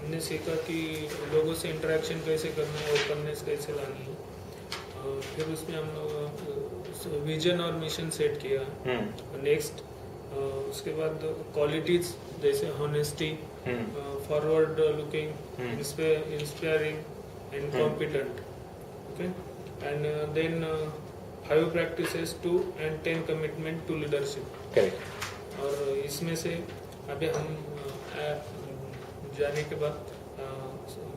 हमने सीखा कि लोगों से इंटरेक्शन कैसे करना है, ओपननेस कैसे लानी है। फिर उसमें हम लोग विजन और मिशन सेट किया। नेक्स्ट उसके बाद क्वालिटीज जैसे honesty, forward looking, inspiring and competent. Okay, and then 5 practices to and 10 commitment to leadership. Correct. और इसमें से अभी हम जाने के बाद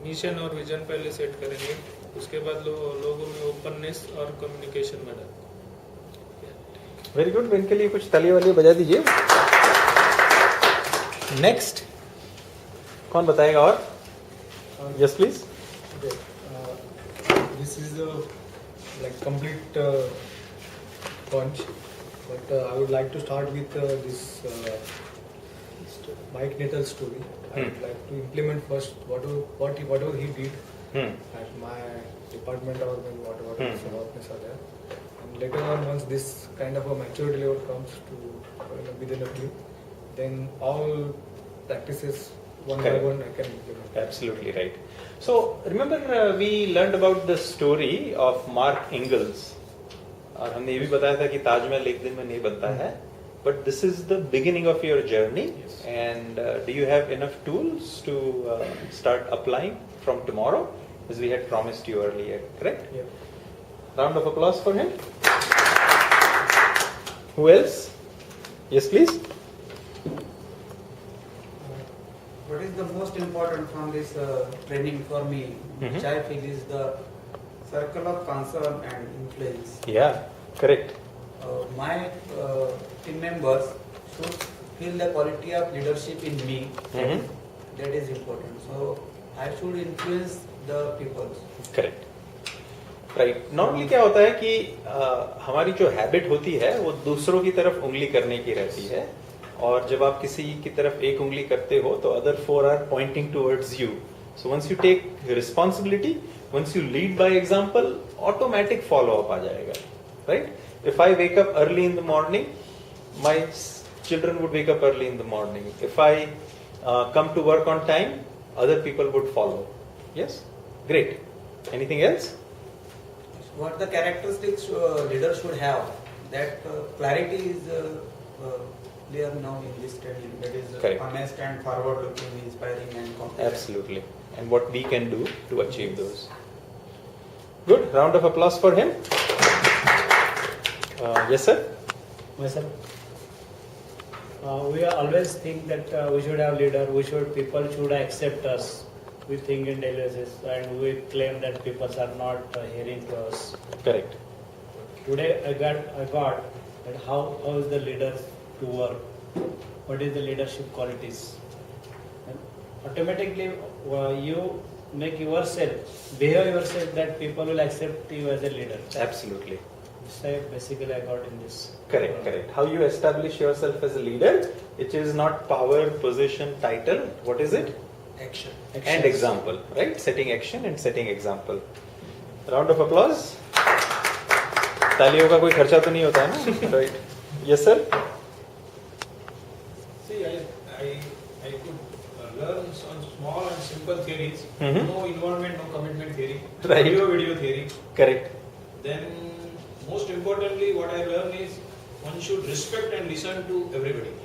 मिशन और विजन पहले सेट करेंगे, उसके बाद लोगों में ओपननेस और कम्युनिकेशन में डालेंगे। वेरी गुड, इनके लिए कुछ ताली वाली बजा दीजिए। नेक्स्ट कौन बताएगा और? Yes please. This is a like complete bunch, but I would like to start with this Mike Natal story. I would like to implement first whatever he did at my department or whatever workers are there. And later on, once this kind of a maturity level comes to within a team, then all practices one by one I can implement. Absolutely right. So remember we learned about the story of Mark Ingalls. और हमने ये भी बताया था कि ताजमहल एक दिन में नहीं बनता है, but this is the beginning of your journey. Yes. And do you have enough tools to start applying from tomorrow, as we had promised you earlier, correct? Yeah. Round of applause for him. Who else? Yes, please. What is the most important from this training for me, which I feel is the circle of concern and influence. Yeah, correct. My team members should feel the quality of leadership in me. That is important. So I should influence the people. Correct. Right. Normally क्या होता है कि हमारी जो habit होती है वो दूसरों की तरफ उंगली करने की रहती है, और जब आप किसी की तरफ एक उंगली करते हो तो other 4 are pointing towards you. So once you take responsibility, once you lead by example, automatic follow up आ जाएगा. Right? If I wake up early in the morning, my children would wake up early in the morning. If I come to work on time, other people would follow. Yes, great. Anything else? What the characteristics leader should have, that clarity is clear now in this training. That is honest and forward-looking, inspiring and competent. Absolutely. And what we can do to achieve those. Good. Round of applause for him. Yes, sir. Myself. We always think that we should have leader. People should accept us. We think in daily basis, and we claim that people are not hearing to us. Correct. Today I got that how is the leader to work? What is the leadership qualities? And automatically you make yourself, behave yourself that people will accept you as a leader. Absolutely. This basically I got in this. Correct, correct. How you establish yourself as a leader, it is not power, position, title. What is it? Action. And example, right? Setting action and setting example. Round of applause. तालियों का कोई खर्चा तो नहीं होता है ना? Right. Yes, sir. See, I could learn some small and simple theories. No involvement, no commitment theory. Right. Video theory. Correct. Then, most importantly, what I learn is one should respect and listen to everybody.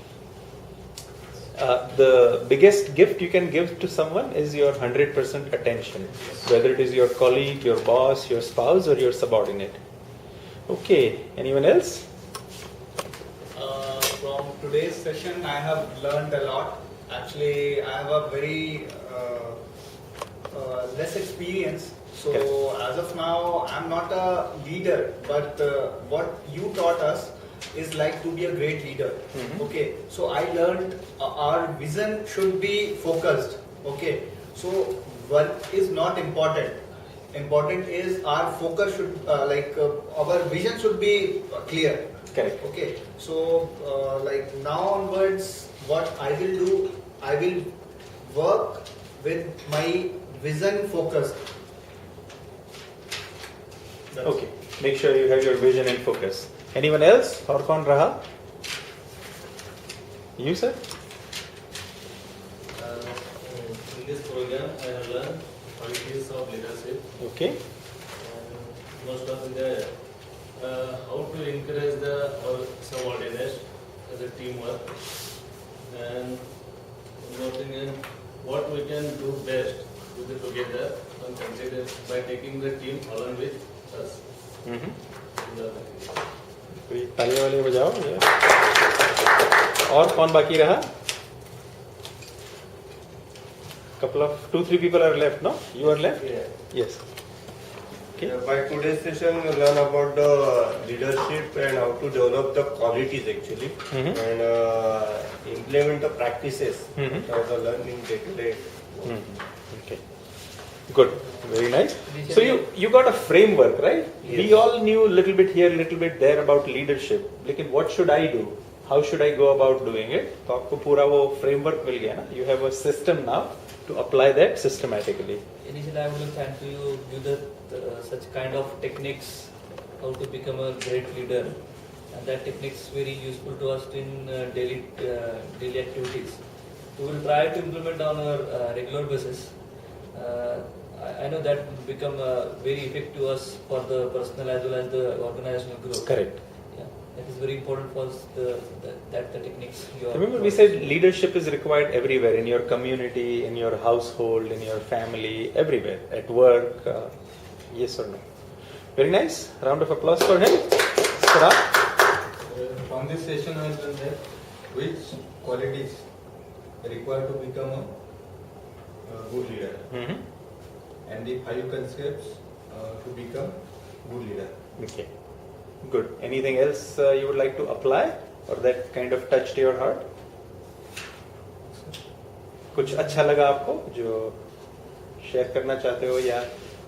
The biggest gift you can give to someone is your 100% attention, whether it is your colleague, your boss, your spouse, or your subordinate. Okay, anyone else? From today's session, I have learned a lot. Actually, I have a very less experience. So as of now, I'm not a leader, but what you taught us is like to be a great leader. Okay, so I learned our vision should be focused. Okay, so what is not important is our focus should our vision should be clear. Correct. Okay, so like now onwards, what I will do, I will work with my vision focused. Okay, make sure you have your vision and focus. Anyone else? और कौन रहा? You, sir? In this program, I have learned qualities of leadership. Okay. And most of the how to encourage our subordinates as a teamwork, and more thing is what we can do best with it together and consider by taking the team along with us. कोई ताली वाले बजाओ ये। और कौन बाकी रहा? Couple of 2-3 people are left, no? You are left? Yeah. Yes. Okay. By today's session, we learn about the leadership and how to develop the qualities actually, and implement the practices of the learning day to day. Okay. Good. Very nice. So you got a framework, right? Yes. We all knew a little bit here, a little bit there about leadership. Lekin what should I do? How should I go about doing it? तो आपको पूरा वो framework मिल गया ना? You have a system now to apply that systematically. Initially, I would like to give such kind of techniques how to become a great leader, and that techniques very useful to us in daily activities. We will try to implement on a regular basis. I know that will become very effective to us for the personal as well as the organizational growth. Correct. Yeah, that is very important for us. The techniques. You are Remember, we said leadership is required everywhere, in your community, in your household, in your family, everywhere, at work. Yes or no? Very nice. Round of applause for him. Sarah? From this session, I learned that which qualities are required to become a good leader, and the 5 concepts to become good leader. Okay. Good. Anything else you would like to apply, or that kind of touched your heart? कुछ अच्छा लगा आपको जो share करना चाहते हो, या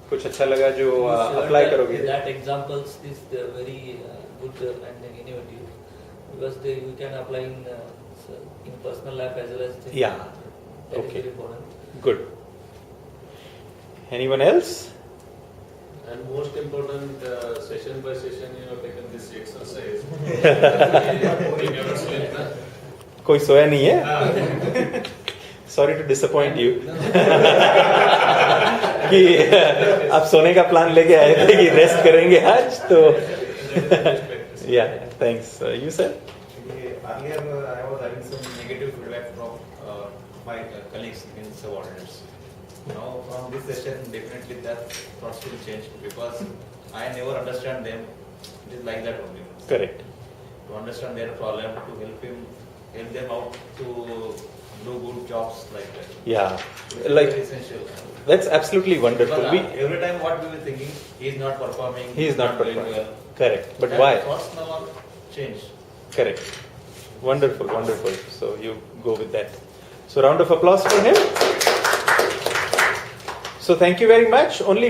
कुछ अच्छा लगा जो अप्लाई करोगे? That examples is very good and innovative, because we can apply in personal life as well as Yeah. that Okay. is very important. Good. Anyone else? And most important, session by session, you have taken this exercise. We never sleep, na? कोई सोया नहीं है? Sorry to disappoint you. कि आप सोने का plan लेके आए थे कि रेस्ट करेंगे आज तो. Yeah, thanks. You said? Earlier, I was having some negative feedback from my colleagues in subordinates. Now, from this session, definitely that thoughts will change, because I never understand them. It is like that only. Correct. To understand their problem, to help them out to do good jobs like that. Yeah. It is Like very essential. that's absolutely wonderful. Because every time what we were thinking, he is not performing. He is not doing performing. well. Correct. But That why? thoughts now are changed. Correct. Wonderful, wonderful. So you go with that. So round of applause for him. So thank you very much. Only